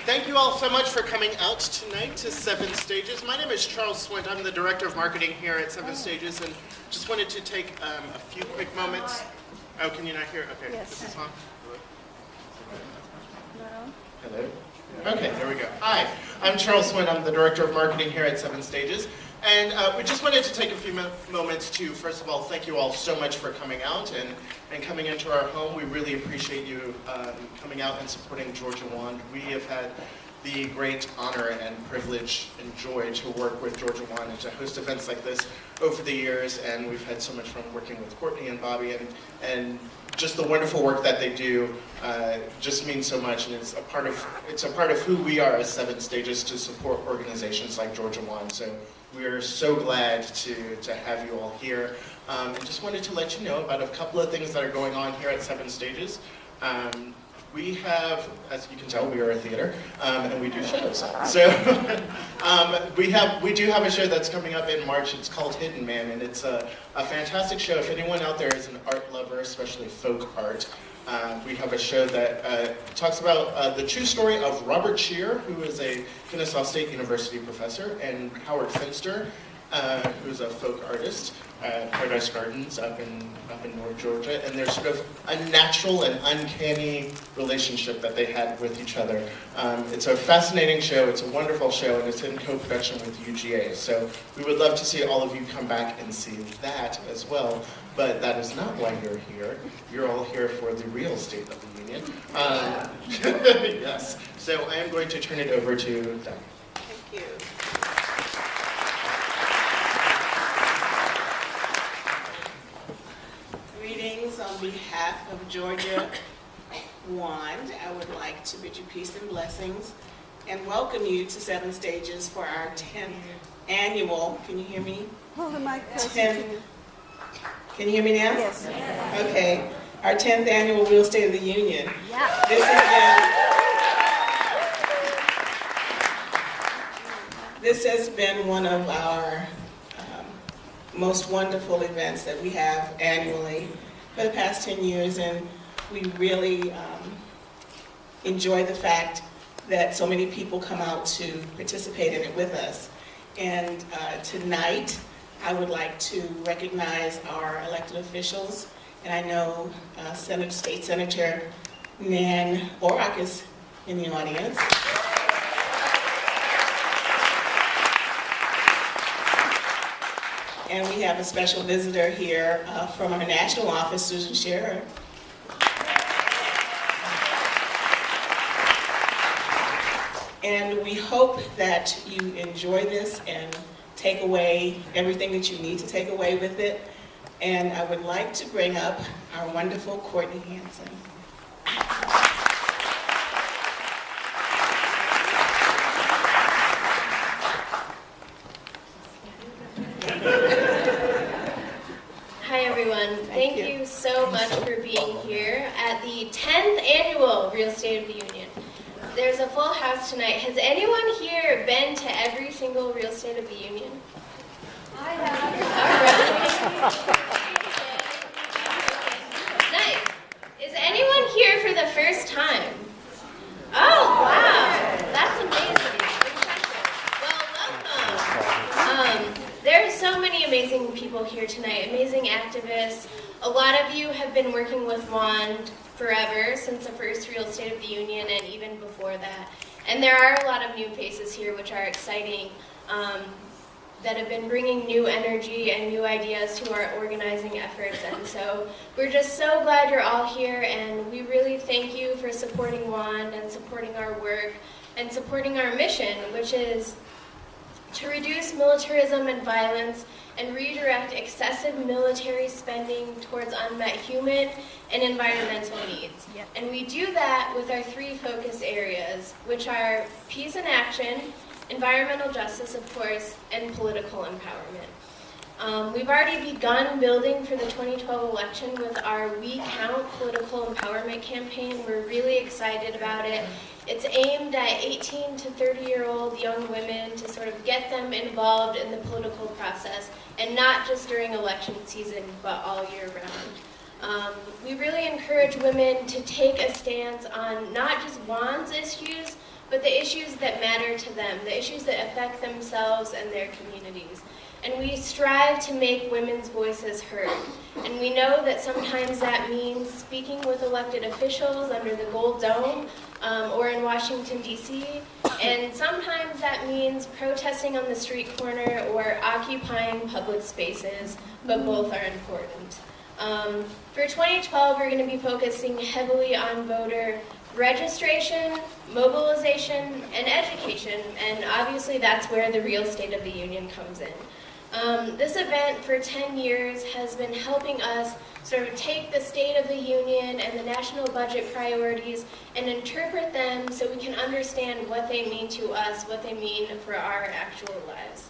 Thank you all so much for coming out tonight to Seven Stages. My name is Charles Swint. I'm the Director of Marketing here at Seven Stages, and just wanted to take a few quick moments. Oh, can you not hear? Okay, Yes. This is on. No. Hello? Okay, there we go. Hi, I'm Charles Swint. I'm the Director of Marketing here at Seven Stages. And we just wanted to take a few moments to, first of all, thank you all so much for coming out and coming into our home. We really appreciate you coming out and supporting Georgia Wand. We have had the great honor and privilege and joy to work with Georgia Wand and to host events like this over the years, and we've had so much fun working with Courtney and Bobby, and just the wonderful work that they do just means so much, and it's a part of who we are as Seven Stages to support organizations like Georgia Wand. So we are so glad to have you all here. And just wanted to let you know about a couple of things that are going on here at Seven Stages. We have, as you can tell, we are a theater, and we do shows. So we do have a show that's coming up in March. It's called Hidden Man, and it's a fantastic show. If anyone out there is an art lover, especially folk art, we have a show that talks about the true story of Robert Shear, who is a Kennesaw State University professor, and Howard Finster, who's a folk artist at Paradise Gardens up in North Georgia, and there's sort of a natural and uncanny relationship that they had with each other. It's a fascinating show, it's a wonderful show, and it's in co-production with UGA. So we would love to see all of you come back and see that as well. But that is not why you're here. You're all here for the real State of the Union. Yes. So I am going to turn it over to Doug. Thank you. Greetings on behalf of Georgia Wand. I would like to bid you peace and blessings and welcome you to Seven Stages for our 10th annual, can you hear me? Hold the mic closer to 10th, you. can you hear me now? Yes. Okay. Our 10th annual Real State of the Union. Yeah. This has been one of our most wonderful events that we have annually for the past 10 years, and we really enjoy the fact that so many people come out to participate in it with us. And tonight, I would like to recognize our elected officials, and I know State Senator Nan Orak is in the audience. And we have a special visitor here from our national office, Susan Scherer. And we hope that you enjoy this and take away everything that you need to take away with it. And I would like to bring up our wonderful Courtney Hanson. Hi everyone, thank you so much for being here at the 10th annual Real State of the Union. There's a full house tonight. Has anyone here been to every single Real State of the Union? I have. All right. Nice. Is anyone here for the first time? Oh, wow. That's amazing. Well, welcome. There are so many amazing people here tonight, amazing activists. A lot of you have been working with WAND forever, since the first Real State of the Union and even before that. And there are a lot of new faces here which are exciting, that have been bringing new energy and new ideas to our organizing efforts. And so we're just so glad you're all here, and we really thank you for supporting WAND and supporting our work and supporting our mission, which is to reduce militarism and violence and redirect excessive military spending towards unmet human and environmental needs. Yep. And we do that with our 3 focus areas, which are peace and action, environmental justice, of course, and political empowerment. We've already begun building for the 2012 election with our We Count political empowerment campaign. We're really excited about it. It's aimed at 18 to 30-year-old young women to sort of get them involved in the political process, and not just during election season, but all year round. We really encourage women to take a stance on not just WAND's issues, but but the issues that matter to them, the issues that affect themselves and their communities. And we strive to make women's voices heard. And we know that sometimes that means speaking with elected officials under the Gold Dome or in Washington, D.C. And sometimes that means protesting on the street corner or occupying public spaces, but both are important. For 2012, we're going to be focusing heavily on voter registration, mobilization, and education, and obviously that's where the real State of the Union comes in. This event for 10 years has been helping us sort of take the State of the Union and the national budget priorities and interpret them so we can understand what they mean to us, what they mean for our actual lives.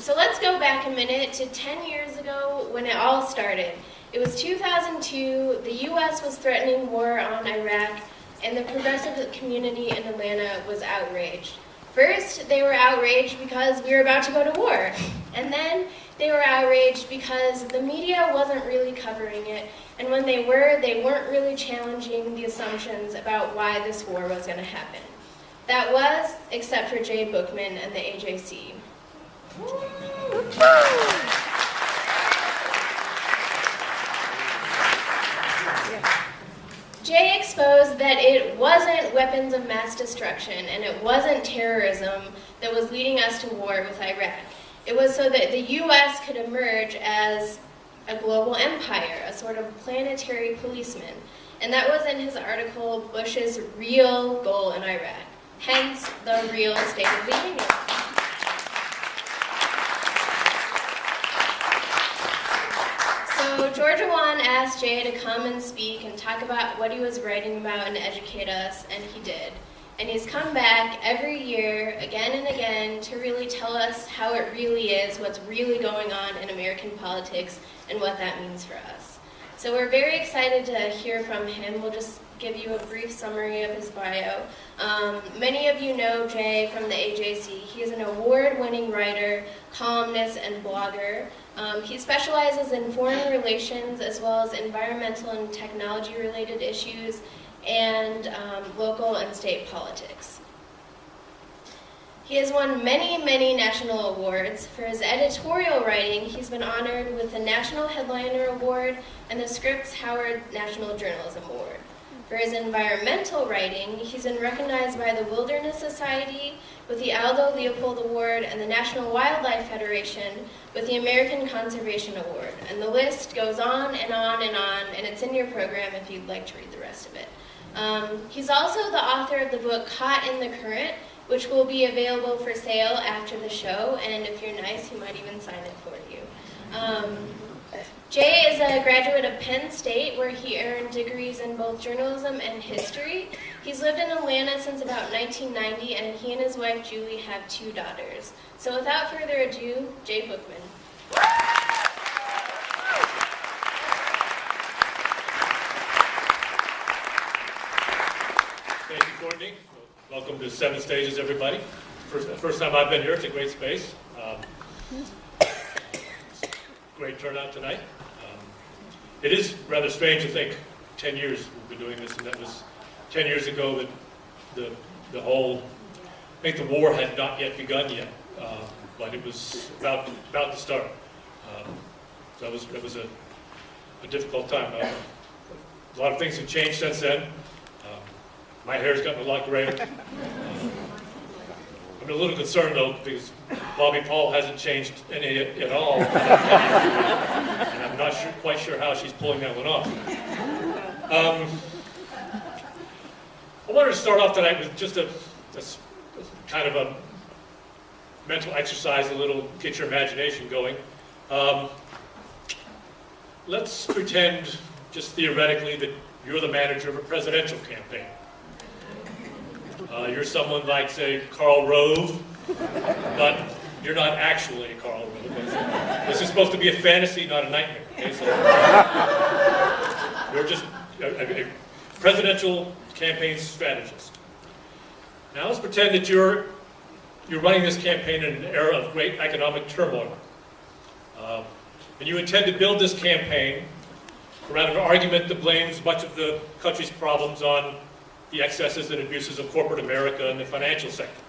So let's go back a minute to 10 years ago when it all started. It was 2002, the U.S. was threatening war on Iraq, and the progressive community in Atlanta was outraged. First, they were outraged because we were about to go to war. And then they were outraged because the media wasn't really covering it. And when they weren't really challenging the assumptions about why this war was going to happen. That was, except for Jay Bookman and the AJC. Jay exposed that it wasn't weapons of mass destruction and it wasn't terrorism that was leading us to war with Iraq. It was so that the U.S. could emerge as a global empire, a sort of planetary policeman. And that was in his article, Bush's Real Goal in Iraq, hence the real State of the Union. So Georgia Wan asked Jay to come and speak and talk about what he was writing about and educate us, and he did. And he's come back every year, again and again, to really tell us how it really is, what's really going on in American politics, and what that means for us. So we're very excited to hear from him. We'll just give you a brief summary of his bio. Many of you know Jay from the AJC. He is an award-winning writer, columnist, and blogger. He specializes in foreign relations as well as environmental and technology-related issues and local and state politics. He has won many, many national awards. For his editorial writing, he's been honored with the National Headliner Award and the Scripps Howard National Journalism Award. For his environmental writing, he's been recognized by the Wilderness Society with the Aldo Leopold Award and the National Wildlife Federation with the American Conservation Award. And the list goes on and on and on, and it's in your program if you'd like to read the rest of it. He's also the author of the book Caught in the Current, which will be available for sale after the show, and if you're nice, he might even sign it for you. Jay is a graduate of Penn State, where he earned degrees in both journalism and history. He's lived in Atlanta since about 1990, and he and his wife Julie have 2 daughters. So without further ado, Jay Bookman. Thank you, Courtney. Welcome to 7 Stages, everybody. First time I've been here. It's a great space. Great turnout tonight. It is rather strange to think 10 years we've been doing this, and that was 10 years ago that the whole, I think the war had not yet begun yet, but it was about to start. So it was a difficult time. A lot of things have changed since then. My hair's gotten a lot grayer. I'm a little concerned though, because Bobby Paul hasn't changed any at all. And I'm not quite sure how she's pulling that one off. I wanted to start off tonight with just a kind of a mental exercise, a little get your imagination going. Let's pretend, just theoretically, that you're the manager of a presidential campaign. You're someone like, say, Karl Rove, but you're not actually Karl Rove. This is supposed to be a fantasy, not a nightmare. Okay? So you're just a presidential campaign strategist. Now let's pretend that you're running this campaign in an era of great economic turmoil. And you intend to build this campaign around an argument that blames much of the country's problems on the excesses and abuses of corporate America and the financial sector.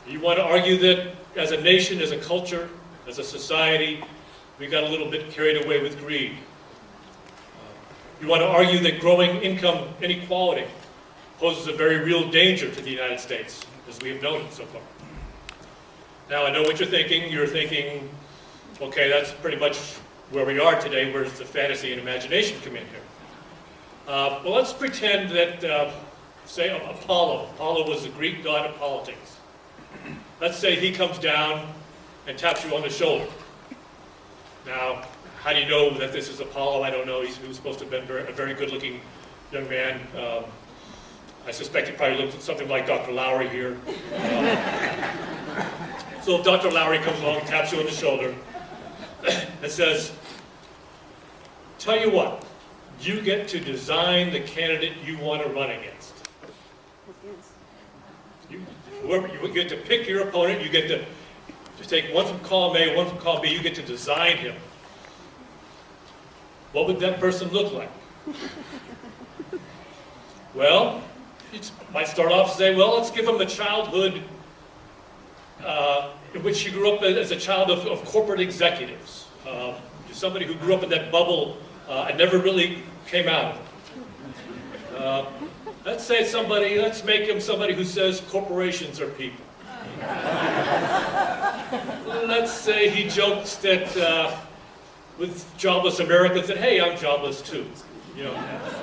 You want to argue that as a nation, as a culture, as a society, we got a little bit carried away with greed. You want to argue that growing income inequality poses a very real danger to the United States, as we have known it so far. Now, I know what you're thinking. You're thinking, okay, that's pretty much where we are today. Where does the fantasy and imagination come in here? Well, let's pretend that, say, Apollo. Apollo was the Greek god of politics. Let's say he comes down and taps you on the shoulder. Now, how do you know that this is Apollo? I don't know. He was supposed to have been a very good-looking young man. I suspect he probably looked something like Dr. Lowery here. So if Dr. Lowery comes along and taps you on the shoulder and says, tell you what, you get to design the candidate you want to run against. You get to pick your opponent, you get to take one from column A, one from column B, you get to design him. What would that person look like? Well, you might start off and say, well, let's give him a childhood in which he grew up as a child of corporate executives. Somebody who grew up in that bubble and never really came out of it. Let's make him somebody who says corporations are people. Let's say he jokes that with jobless Americans that, hey, I'm jobless too. You know,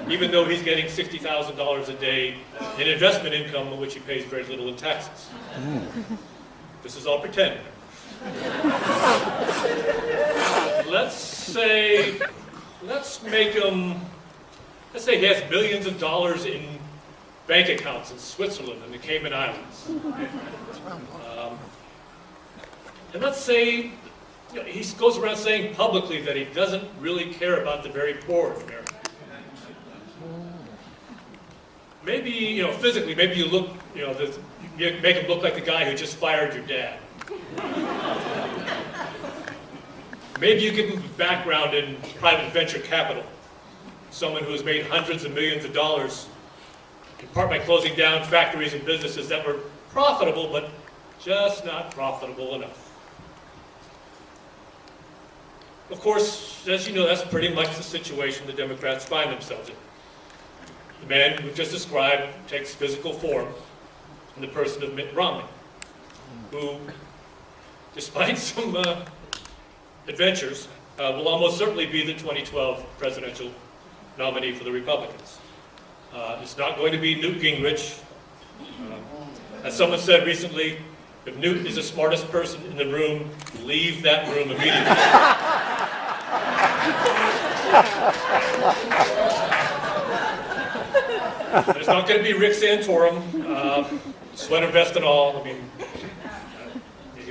even though he's getting $60,000 a day in investment income, in which he pays very little in taxes. This is all pretend. Let's say he has millions of dollars in bank accounts in Switzerland and the Cayman Islands. And let's say he goes around saying publicly that he doesn't really care about the very poor of America. Maybe, physically, maybe you look, you make him look like the guy who just fired your dad. Maybe you give him a background in private venture capital. Someone who has made hundreds of millions of dollars, in part by closing down factories and businesses that were profitable, but just not profitable enough. Of course, as you know, that's pretty much the situation the Democrats find themselves in. The man we've just described takes physical form in the person of Mitt Romney, who, despite some adventures, will almost certainly be the 2012 presidential nominee for the Republicans. It's not going to be Newt Gingrich. As someone said recently, if Newt is the smartest person in the room, leave that room immediately. It's not going to be Rick Santorum, sweater vest and all. I mean,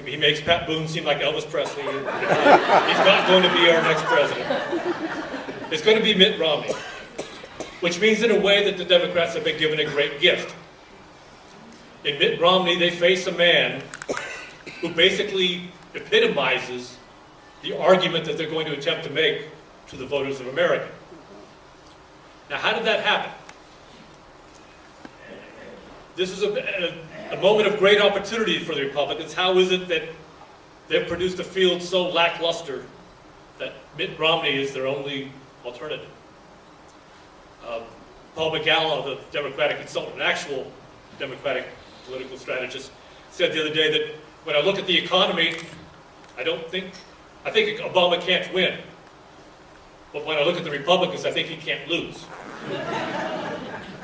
he makes Pat Boone seem like Elvis Presley. He's not going to be our next president. It's going to be Mitt Romney, which means in a way that the Democrats have been given a great gift. In Mitt Romney, they face a man who basically epitomizes the argument that they're going to attempt to make to the voters of America. Now, how did that happen? This is a moment of great opportunity for the Republicans. How is it that they've produced a field so lackluster that Mitt Romney is their only alternative? Paul McGallow, the Democratic consultant, an actual Democratic political strategist, said the other day that when I look at the economy, I think Obama can't win. But when I look at the Republicans, I think he can't lose.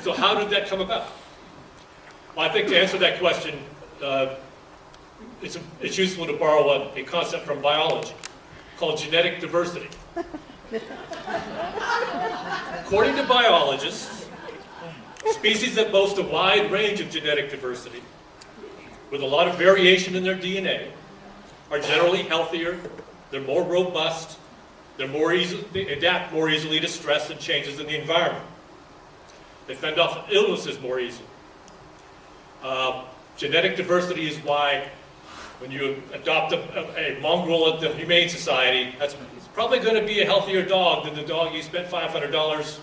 So how did that come about? Well, I think to answer that question, it's useful to borrow a concept from biology called genetic diversity. According to biologists, species that boast a wide range of genetic diversity, with a lot of variation in their DNA, are generally healthier, they're more robust, they adapt more easily to stress and changes in the environment. They fend off illnesses more easily. Genetic diversity is why when you adopt a mongrel at the Humane Society, it's probably going to be a healthier dog than the dog you spent $500